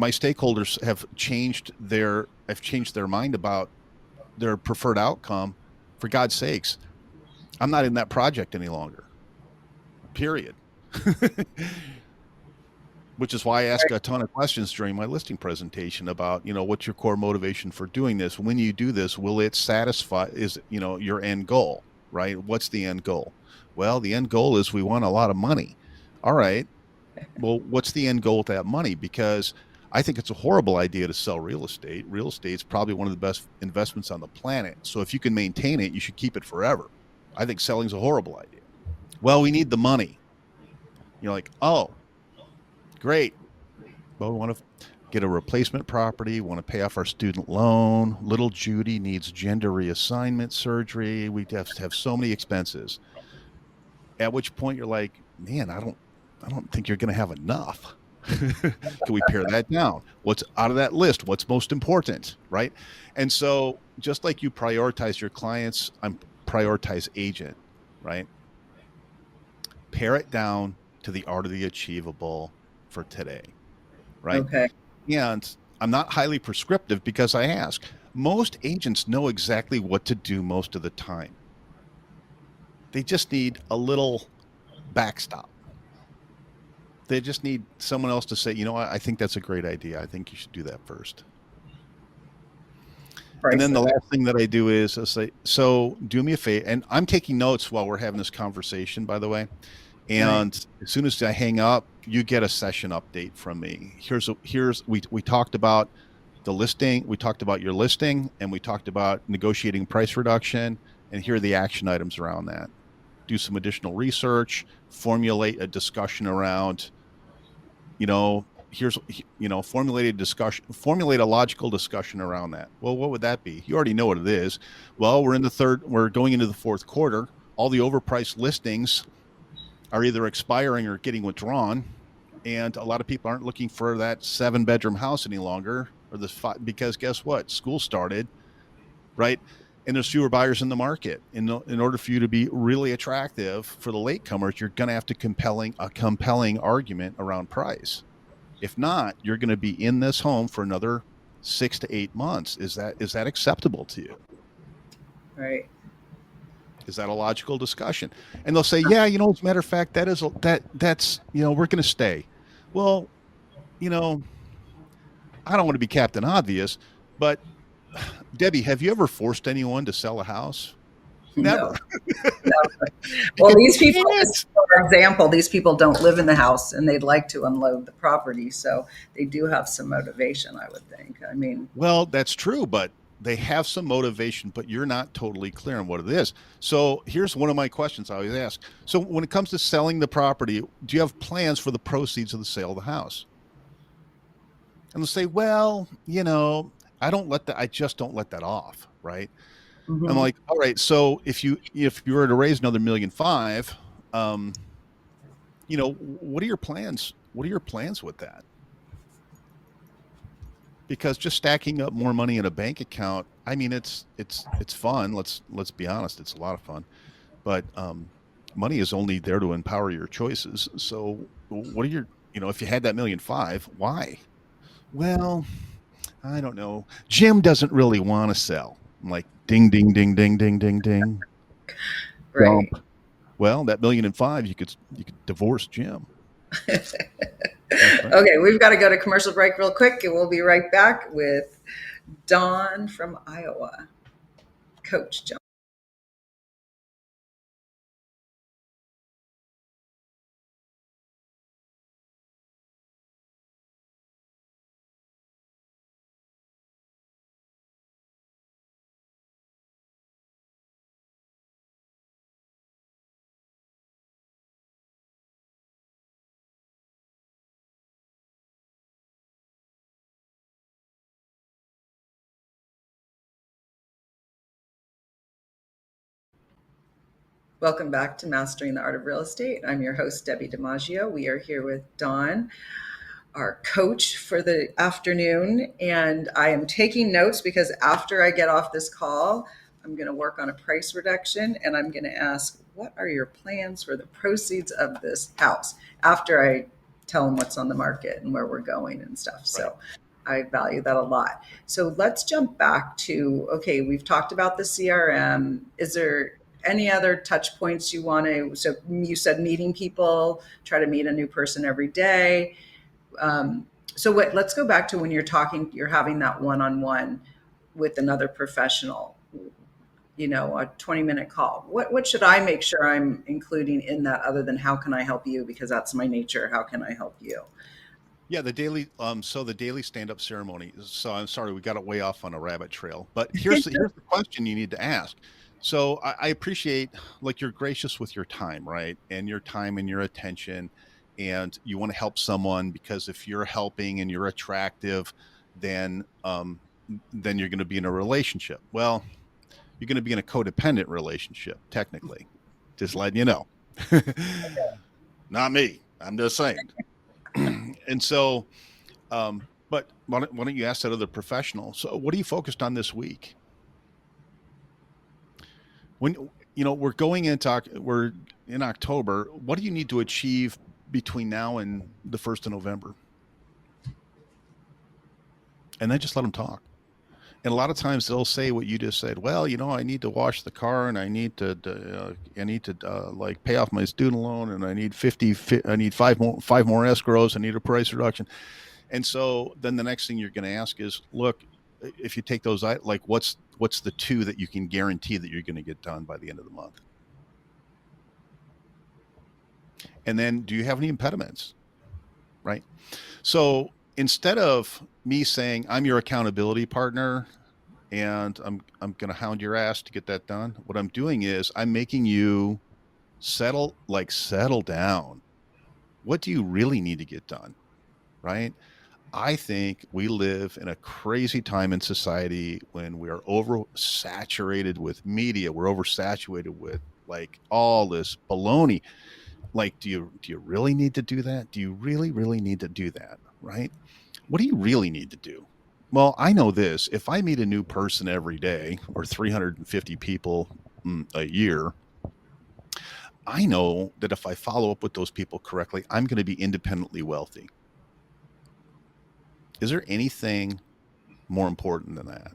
stakeholders have changed their mind about their preferred outcome, for God's sakes, I'm not in that project any longer. Period. which is why I ask a ton of questions during my listing presentation about, what's your core motivation for doing this? When you do this, will it satisfy, your end goal, right? What's the end goal? Well, the end goal is we want a lot of money. All right. Well, what's the end goal with that money? Because I think it's a horrible idea to sell real estate. Real estate is probably one of the best investments on the planet. So if you can maintain it, you should keep it forever. I think selling's a horrible idea. Well, we need the money. You're like, oh, great. Well, we want to get a replacement property, want to pay off our student loan. Little Judy needs gender reassignment surgery. We have to have so many expenses. At which point you're like, man, I don't think you're going to have enough. Can we pare that down? What's out of that list? What's most important, right? And so, just like you prioritize your clients, I'm prioritize agent, right? Pare it down to the art of the achievable for today, right? Okay. And I'm not highly prescriptive because I ask. Most agents know exactly what to do most of the time. They just need a little backstop. They just need someone else to say, I think that's a great idea. I think you should do that first. And Price then the it. last thing that I do is I say, so do me a favor. And I'm taking notes while we're having this conversation, by the way. Right. And as soon as I hang up, you get a session update from me. We talked about the listing, we talked about your listing, and we talked about negotiating price reduction. And here are the action items around that. Do some additional research, formulate a discussion around, here's, formulate a logical discussion around that. Well, what would that be? You already know what it is. Well, we're going into the fourth quarter. All the overpriced listings are either expiring or getting withdrawn. And a lot of people aren't looking for that 7-bedroom house any longer, or because guess what? School started, right? And there's fewer buyers in the market. In order for you to be really attractive for the latecomers, you're going to have a compelling argument around price. If not, you're going to be in this home for another 6 to 8 months. Is that acceptable to you? Right. Is that a logical discussion? And they'll say, yeah, as a matter of fact, that's we're going to stay. Well, you know, I don't want to be Captain Obvious, but Debbie, have you ever forced anyone to sell a house? Never. No. No. Well, Because you these people, just can't. for example, these people don't live in the house and they'd like to unload the property. So they do have some motivation, I would think. I mean, Well, that's true, but they have some motivation, but you're not totally clear on what it is. So here's one of my questions I always ask. So when it comes to selling the property, do you have plans for the proceeds of the sale of the house? And they'll say, well, I just don't let that off, right? I'm mhm. like, all right, so if you were to raise another 1.5 million, what are your plans? What are your plans with that? Because just stacking up more money in a bank account, I mean, it's fun. Let's be honest, it's a lot of fun, but money is only there to empower your choices. So, what are if you had that 1.5 million, why? Well, I don't know. Jim doesn't really want to sell. I'm like, ding, ding, ding, ding, ding, ding, ding. Dump. Right. Well, that 1.5 million, you could divorce Jim. That's right. Okay, we've got to go to commercial break real quick, and we'll be right back with Don from Iowa, Coach John. Welcome back to Mastering the Art of Real Estate. I'm your host, Debbi DiMaggio. We are here with Don, our coach for the afternoon. And I am taking notes because after I get off this call, I'm going to work on a price reduction and I'm going to ask, what are your plans for the proceeds of this house after I tell them what's on the market and where we're going and stuff. Right. So I value that a lot. So let's jump back to, okay, we've talked about the CRM. Is there any other touch points you want to? So you said meeting people, try to meet a new person every day. So what, let's go back to when you're having that one-on-one with another professional, a 20-minute call. What should I make sure I'm including in that, other than how can I help you? Because that's my nature. How can I help you? Yeah, the daily stand-up ceremony. So I'm sorry, we got it way off on a rabbit trail. But here's the question you need to ask. So I appreciate, like, you're gracious with your time, right? And your time and your attention, and you want to help someone because if you're helping and you're attractive, then then you're going to be in a relationship. Well, you're going to be in a codependent relationship, technically. Just letting you know. Not me. I'm just saying. And so but why don't you ask that other professional? So, what are you focused on this week? When we're in October. What do you need to achieve between now and the 1st of November? And then just let them talk. And a lot of times they'll say what you just said. Well, I need to wash the car, and I need to like pay off my student loan, and I need I need five more escrows. I need a price reduction. And so then the next thing you're going to ask is, look, if you take those, like, what's the two that you can guarantee that you're going to get done by the end of the month? And then, do you have any impediments? Right. So instead of me saying I'm your accountability partner and I'm going to hound your ass to get that done, what I'm doing is I'm making you settle down. What do you really need to get done? Right. I think we live in a crazy time in society when we are oversaturated with media. We're oversaturated with, like, all this baloney. Like, do you really need to do that? Do you really need to do that? Right? What do you really need to do? Well, I know this. If I meet a new person every day, or 350 people a year, I know that if I follow up with those people correctly, I'm going to be independently wealthy. Is there anything more important than that?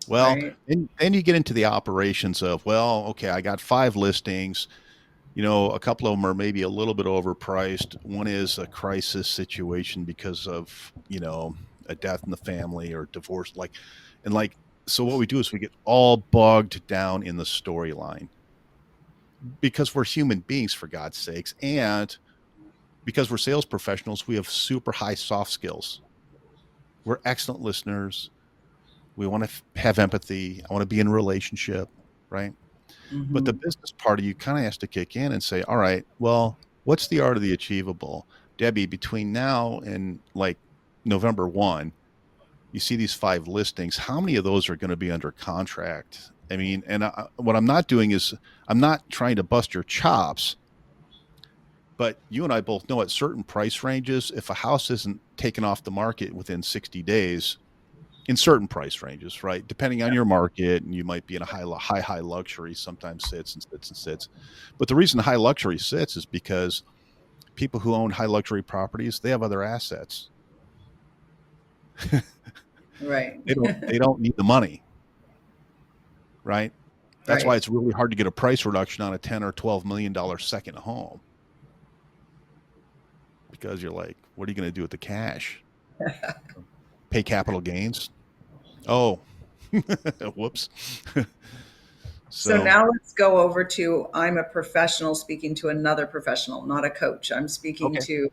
Well, Right. then you get into the operations of, well, okay, I got 5 listings. A couple of them are maybe a little bit overpriced. One is a crisis situation because of, a death in the family or divorce. So what we do is we get all bogged down in the storyline because we're human beings, for God's sakes. And because we're sales professionals, we have super high soft skills. We're excellent listeners. We want to have empathy. I want to be in a relationship, right? But the Mm-hmm. business part of you kind of has to kick in and say, all right, well, what's the art of the achievable? Debbi, between now and, like, November 1, you see these 5 listings. How many of those are going to be under contract? I mean, and what I'm not doing is I'm not trying to bust your chops, but you and I both know at certain price ranges, if a house isn't taken off the market within 60 days, in certain price ranges, right? Depending on your market, and you might be in a high luxury, sometimes sits and sits and sits. But the reason high luxury sits is because people who own high luxury properties, they have other assets. Right. They don't need the money, right? That's why Right. it's really hard to get a price reduction on a 10 or $12 million second home, because you're like, what are you going to do with the cash? Pay capital gains? Oh, whoops. So So, now let's go over to, I'm a professional speaking to another professional, not a coach. I'm speaking okay. to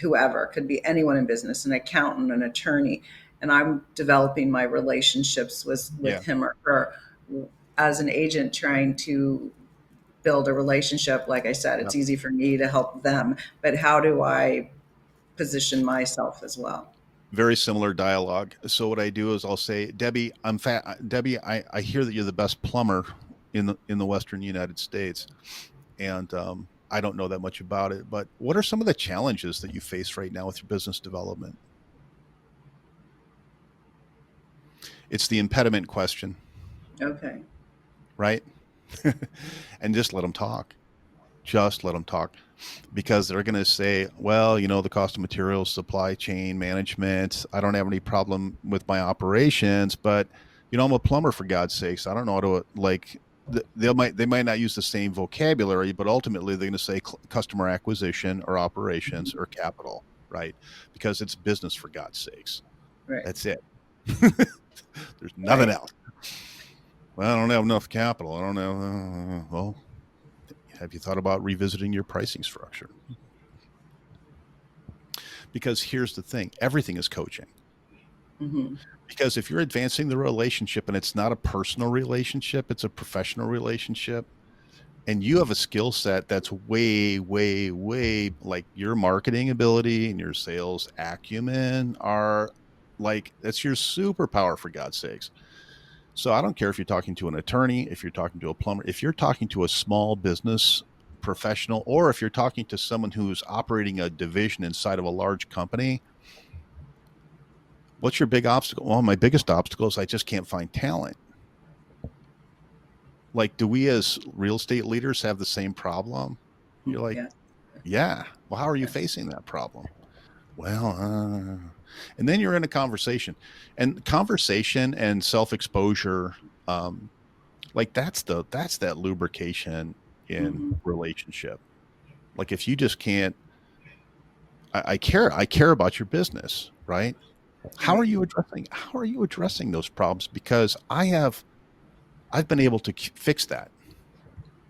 whoever, could be anyone in business, an accountant, an attorney, and I'm developing my relationships with Yeah. him or her as an agent, trying to build a relationship. Like I said, it's Yep. easy for me to help them, but how do I position myself as well? Very similar dialogue. So what I do is I'll say, Debbi, I'm fat. Debbi, I hear that you're the best plumber in the Western United States, and I don't know that much about it. But what are some of the challenges that you face right now with your business development? It's the impediment question, Okay. right? And just let them talk. Just let them talk, because they're going to say, well, the cost of materials, supply chain management, I don't have any problem with my operations, but I'm a plumber, for God's sakes. I don't know how to, like, they might not use the same vocabulary, but ultimately they're going to say customer acquisition or operations or capital. right? Because it's business, for God's sakes. Right. That's it. There's nothing Right. else. Well, I don't have enough capital. I don't know. Well, have you thought about revisiting your pricing structure? Because here's the thing, everything is coaching. Mm-hmm. Because if you're advancing the relationship and it's not a personal relationship, it's a professional relationship, and you have a skill set that's way, way, way like your marketing ability and your sales acumen are like, that's your superpower, for God's sakes. So I don't care if you're talking to an attorney, if you're talking to a plumber, if you're talking to a small business professional, or if you're talking to someone who's operating a division inside of a large company. What's your big obstacle? Well, my biggest obstacle is I just can't find talent. Like, do we as real estate leaders have the same problem? You're like, Yeah. yeah. Well, how are you Yes. facing that problem? Well, and then you're in a conversation, and conversation and self exposure, um, like that's that lubrication in Mm-hmm. relationship. Like if you just can't, I care about your business, right? Right. How are you addressing those problems? Because I've been able to fix that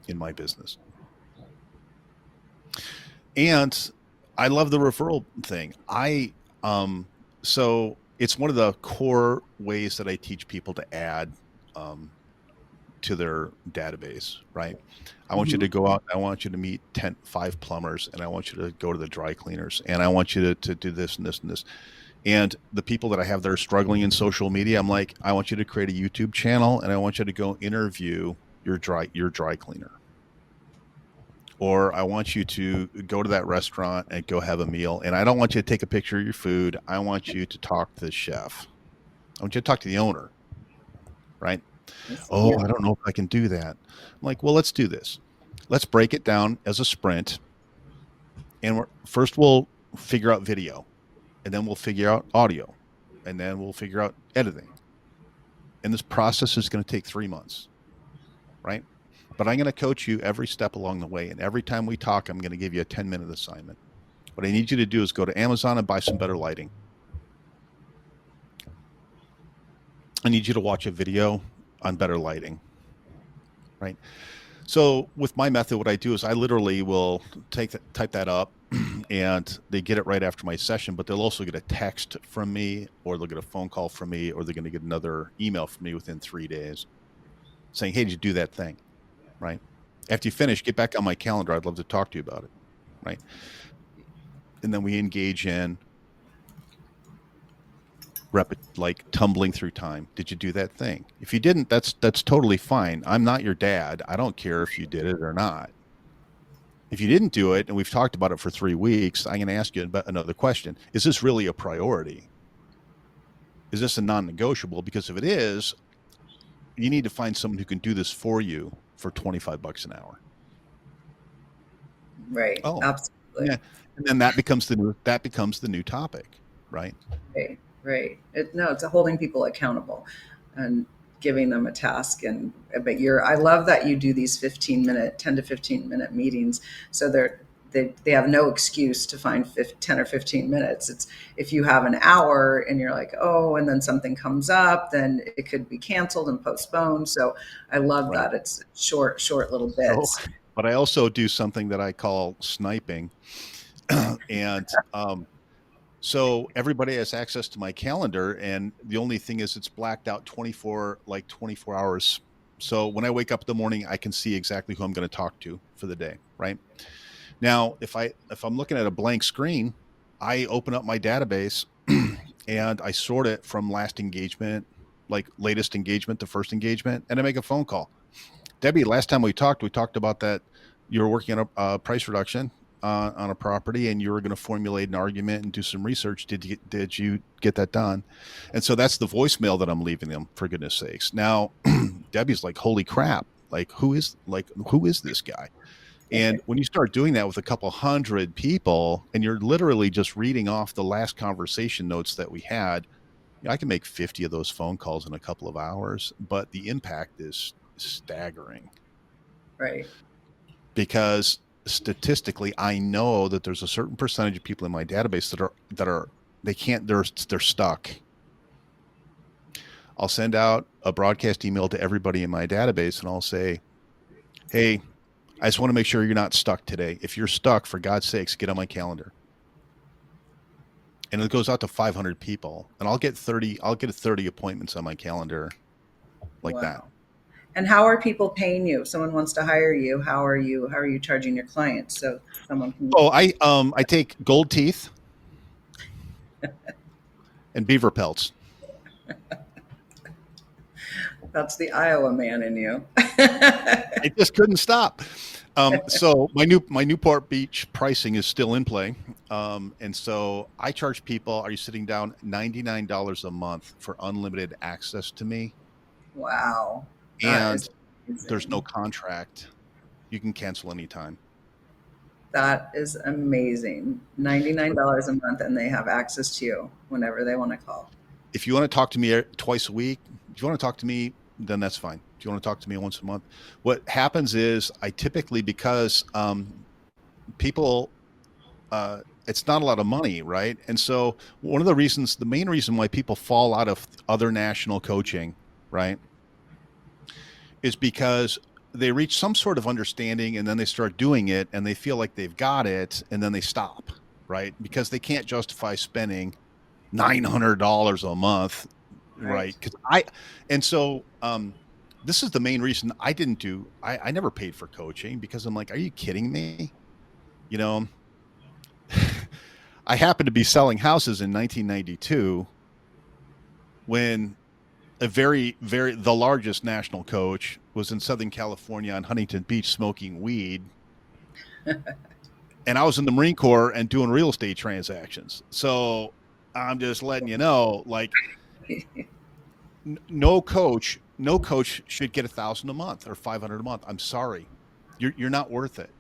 in my business. And I love the referral thing. Um so it's one of the core ways that I teach people to add um to their database, right? I want you Mm-hmm. to go out, I want you to meet 5 plumbers, and I want you to go to the dry cleaners, and I want you to do this and this and this. And the people that I have that are struggling in social media, I'm like, I want you to create a YouTube channel, and I want you to go interview your dry cleaner. Or I want you to go to that restaurant and go have a meal. And I don't want you to take a picture of your food. I want you to talk to the chef. I want you to talk to the owner, right? Yes. Oh, Yeah. I don't know if I can do that. I'm like, well, let's do this. Let's break it down as a sprint. And first we'll figure out video, and then we'll figure out audio, and then we'll figure out editing. And this process is going to take 3 months, right? But I'm going to coach you every step along the way. And every time we talk, I'm going to give you a 10-minute assignment. What I need you to do is go to Amazon and buy some better lighting. I need you to watch a video on better lighting, right? So with my method, what I do is I literally will type that up, and they get it right after my session, but they'll also get a text from me, or they'll get a phone call from me, or they're going to get another email from me within 3 days saying, hey, did you do that thing? Right. After you finish, get back on my calendar. I'd love to talk to you about it. Right. And then we engage in like tumbling through time. Did you do that thing? If you didn't, that's totally fine. I'm not your dad. I don't care if you did it or not. If you didn't do it and we've talked about it for 3 weeks, I'm going to ask you another question. Is this really a priority? Is this a non-negotiable? Because if it is, you need to find someone who can do this for you for $25 an hour. Right. Oh, Absolutely. yeah. And then that becomes the new topic, right? Right. Right. No, it's holding people accountable and giving them a task. And but I love that you do these 15-minute, 10 to 15-minute meetings. So they have no excuse to find 10 or 15 minutes. It's if you have an hour and you're like, oh, and then something comes up, then it could be canceled and postponed. So I love Right. that it's short little So, bits. but I also do something that I call sniping. And so everybody has access to my calendar, and the only thing is it's blacked out 24 hours. So when I wake up in the morning, I can see exactly who I'm going to talk to for the day, right? Now, if I'm looking at a blank screen, I open up my database and I sort it from last engagement, like latest engagement to first engagement, and I make a phone call. Debbie, last time we talked about that you were working on a price reduction on a property, and you were going to formulate an argument and do some research. Did you get that done? And so that's the voicemail that I'm leaving them. For goodness sakes! Now Debbie's like, "Holy crap! Who is this guy?" And when you start doing that with a couple hundred people, and you're literally just reading off the last conversation notes that we had, I can make 50 of those phone calls in a couple of hours, but the impact is staggering Right. because statistically, I know that there's a certain percentage of people in my database that are they can't they're stuck. I'll send out a broadcast email to everybody in my database and I'll say, "Hey, I just want to make sure you're not stuck today. If you're stuck, for God's sakes, get on my calendar." And it goes out to 500 people, and I'll get 30 appointments on my calendar like that. Wow. And how are people paying you? If someone wants to hire you, how are you charging your clients so someone can? Oh, I take gold teeth and beaver pelts. That's the Iowa man in you. I just couldn't stop. So my Newport Beach pricing is still in play, and so I charge people. Are you sitting down? $99 a month for unlimited access to me, Wow, that and is there's no amazing. contract. You can cancel anytime. That is amazing. $99 a month, and they have access to you whenever they want to call. If you want to talk to me twice a week, if you want to talk to me, then that's fine. If you want to talk to me once a month, what happens is I typically, because people, it's not a lot of money, right? And so one of the reasons, the main reason why people fall out of other national coaching, right, is because they reach some sort of understanding and then they start doing it and they feel like they've got it and then they stop, right? Because they can't justify spending $900 a month, Right. right? And so this is the main reason I didn't do, I never paid for coaching, because I'm like, are you kidding me? You know, I happened to be selling houses in 1992 when the largest national coach was in Southern California on Huntington Beach smoking weed. And I was in the Marine Corps and doing real estate transactions. So I'm just letting you know, like, no coach should get 1,000 a month or 500 a month. I'm sorry. You're not worth it.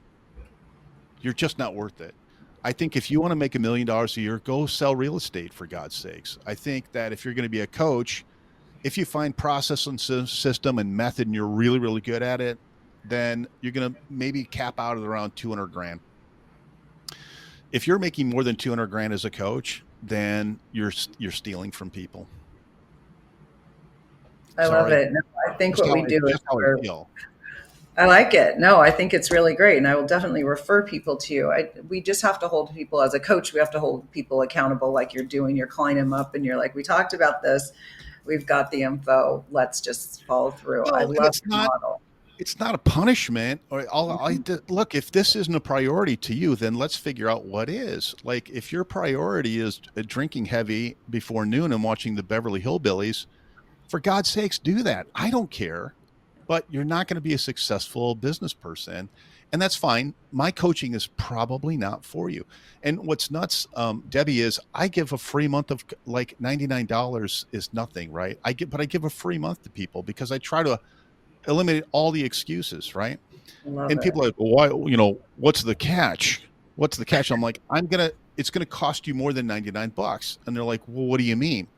You're just not worth it. I think if you want to make $1 million a year, go sell real estate, for God's sakes. I think that if you're going to be a coach, if you find process and system and method and you're really, really good at it, then you're going to maybe cap out at around 200 grand. If you're making more than 200 grand as a coach, then you're stealing from people. I love Sorry. it. No, I think what we do is Just how I feel. I like it. No, I think it's really great, and I will definitely refer people to you. We just have to hold people as a coach. We have to hold people accountable, like you're doing. You're calling them up, and you're like, "We talked about this. We've got the info. Let's just follow through." I Well, and love the model. it's not a punishment. Or Mhm. look, if this isn't a priority to you, then let's figure out what is. Like, if your priority is drinking heavy before noon and watching the Beverly Hillbillies, for God's sakes, do that. I don't care, but you're not going to be a successful business person. And that's fine. My coaching is probably not for you. And what's nuts, Debbie, is I give a free month of, like, $99 is nothing, right? But I give a free month to people because I try to eliminate all the excuses, right? I love And it. people are like, well, why, what's the catch? What's the catch? I'm like, it's going to cost you more than 99 bucks. And they're like, well, what do you mean?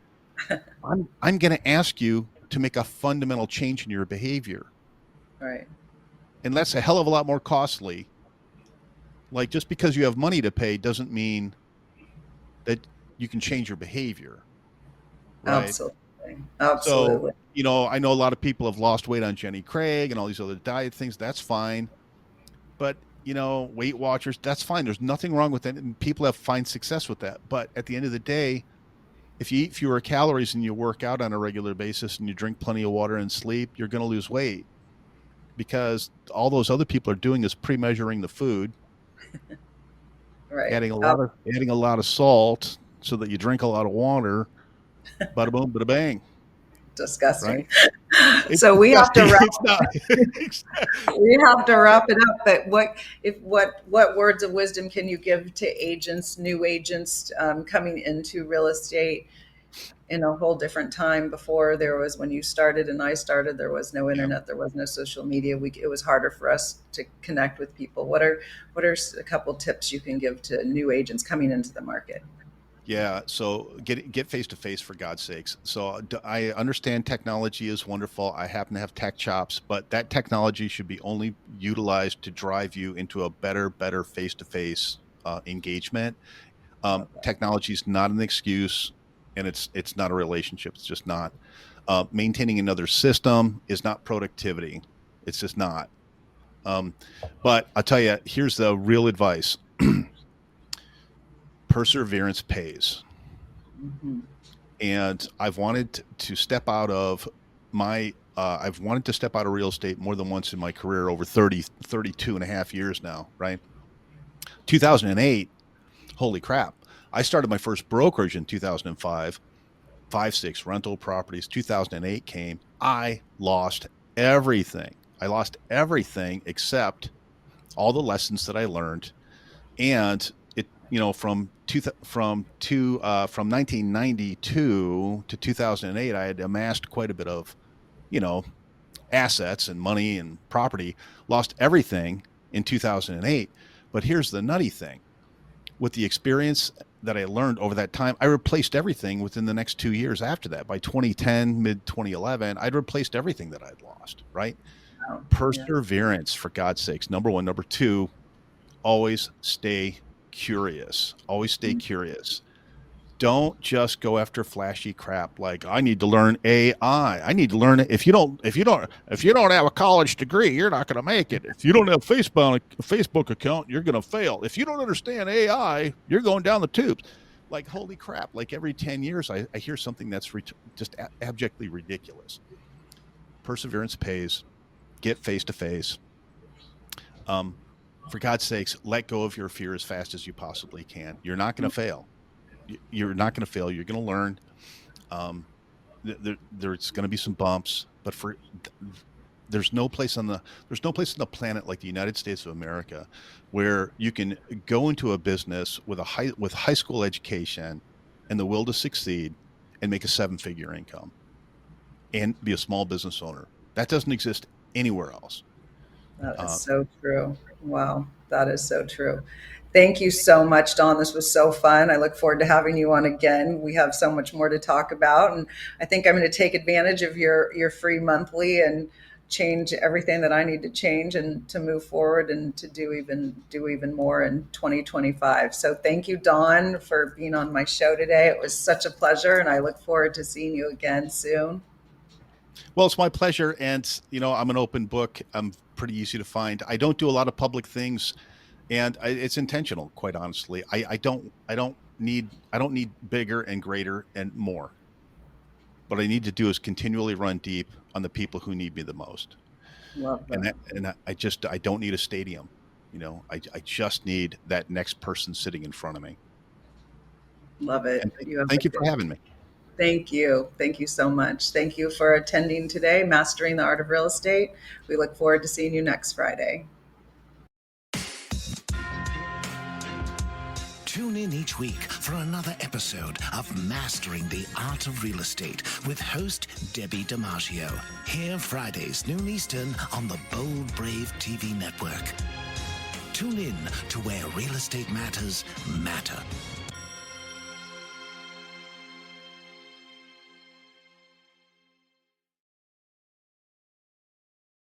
I'm going to ask you to make a fundamental change in your behavior. Right. And that's a hell of a lot more costly. Like, just because you have money to pay doesn't mean that you can change your behavior, right? Absolutely. So, Absolutely. I know a lot of people have lost weight on Jenny Craig and all these other diet things. That's fine. But, Weight Watchers, that's fine. There's nothing wrong with it. And people have find success with that. But at the end of the day, if you eat fewer calories and you work out on a regular basis and you drink plenty of water and sleep, you're going to lose weight, because all those other people are doing is pre-measuring the food, Right. adding a lot of salt so that you drink a lot of water. Bada boom, bada bang, Disgusting. right? It's So we have to disgusting. wrap. It's not. We have to wrap it up. But what words of wisdom can you give to agents, new agents coming into real estate in a whole different time? Before, there was, when you started and I started, there was no Yeah. internet, there was no social media. It was harder for us to connect with people. What are a couple tips you can give to new agents coming into the market? Yeah, so get face to face for God's sakes. So I understand technology is wonderful. I happen to have tech chops, but that technology should be only utilized to drive you into a better face to face engagement. Love that. Technology is not an excuse, and it's not a relationship. It's just not. Maintaining another system is not productivity. It's just not. Um, but I'll tell you, here's the real advice: perseverance pays. Hmm. And I've wanted to step out of I've wanted to step out of real estate more than once in my career, over 32 and a half years now, right? 2008, holy crap. I started my first brokerage in 2005, 6 rental properties. 2008 came. I lost everything. I lost everything except all the lessons that I learned. And it, from 1992 to 2008, I had amassed quite a bit of, you know, assets and money and property. Lost everything in 2008. But here's the nutty thing: with the experience that I learned over that time, I replaced everything within the next 2 years after that. By 2010, mid 2011, I'd replaced everything that I'd lost, right? Wow. Yeah. Perseverance, for God's sakes. Number one. Number two, always stay curious. Always stay curious. Don't just go after flashy crap like I need to learn AI. I need to learn it. If you don't have a college degree, you're not going to make it. If you don't have a Facebook account, you're going to fail. If you don't understand AI, you're going down the tubes. Like, holy crap, like every 10 years I hear something that's just abjectly ridiculous. Perseverance pays. Get face to face. For God's sakes, let go of your fear as fast as you possibly can. You're not going to fail. You're not going to fail. You're going to learn. Um, there's going to be some bumps, but there's no place on the planet like the United States of America where you can go into a business with high school education and the will to succeed and make a 7-figure income and be a small business owner. That doesn't exist anywhere else. That is Uh, so true. Wow, that is so true. Thank you so much, Don. This was so fun. I look forward to having you on again. We have so much more to talk about, and I think I'm going to take advantage of your free monthly and change everything that I need to change and to move forward and to do even more in 2025. So thank you, Don, for being on my show today. It was such a pleasure, and I look forward to seeing you again soon. Well, it's my pleasure. And, I'm an open book. I'm pretty easy to find. I don't do a lot of public things, and it's intentional, quite honestly. I don't need bigger and greater and more. What I need to do is continually run deep on the people who need me the most. Love And that. I don't need a stadium. I just need that next person sitting in front of me. Love And it. You have a thank you for good. having me. Thank you. Thank you so much. Thank you for attending today, Mastering the Art of Real Estate. We look forward to seeing you next Friday. Tune in each week for another episode of Mastering the Art of Real Estate with host Debbi DiMaggio. Here Fridays, noon Eastern on the Bold Brave TV network. Tune in to where real estate matters matter.